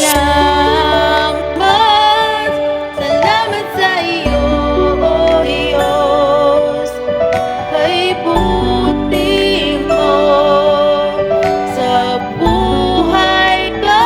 Salamat, salamat sa iyo, O Diyos, kay buti mo sa buhay ko.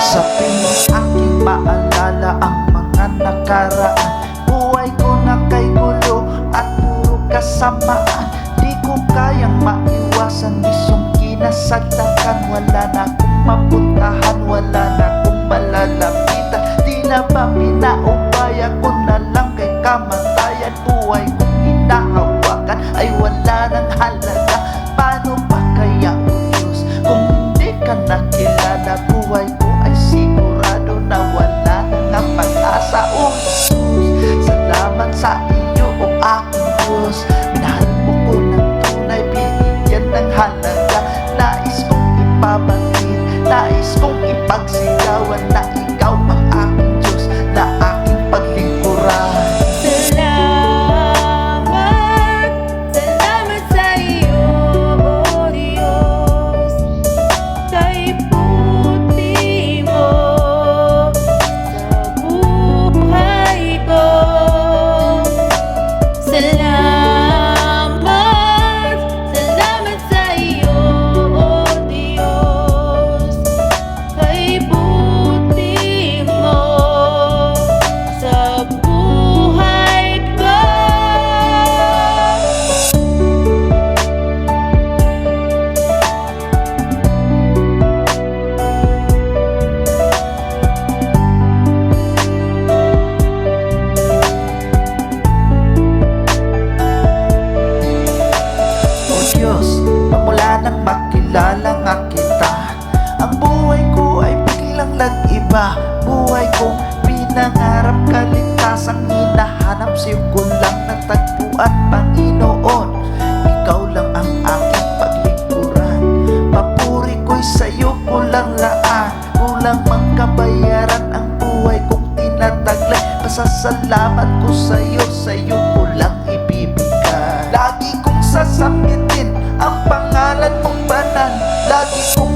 Sa piling aking maalala ang mga nakaraan, buhay ko na kay gulo at puro kasamaan. Di ko kayang maiwasan isyong kinasagtakan. Wala na akong mapuntahan, wala na akong malalapitan. Di na ba pinaubaya ko na lang kay kamatayan? Buhay kong hinahawakan ay wala nang halaga. Paano pa kaya o Diyos kung hindi ka nakilala? Buhay ko ay sigurado na wala nang pag-asa. O Jesus, salamat sa iyo o aking Diyos. Minahal mo ko ng tunay, binigyan ng halaga. Nais kong ipabatid, nais kong ipagsigawan na ikaw ang aking Diyos na aking paglingkuran. Salamat, salamat sa iyo, O Diyos, kay buti mo sa buhay ko. Salamat, salamat sa iyo, O Diyos, kay buti mo sa buhay ko. O Diyos, magmula nang makilala nga kita, ang buhay ko ay biglang nag-iba. Buhay kong pinangarap, kaligtasang hinahanap, sa'yo ko lang natagpuan, Panginoon. Ikaw lang ang aking paglingkuran. Papuri ko'y sa'yo ko lang laan. Kulang mang kabayaran ang buhay kong tinataglay. Pasasalamat ko sa'yo ko lang ibibigay. Lagi kong sasambitin ang pangalan mong banal. Lagi kong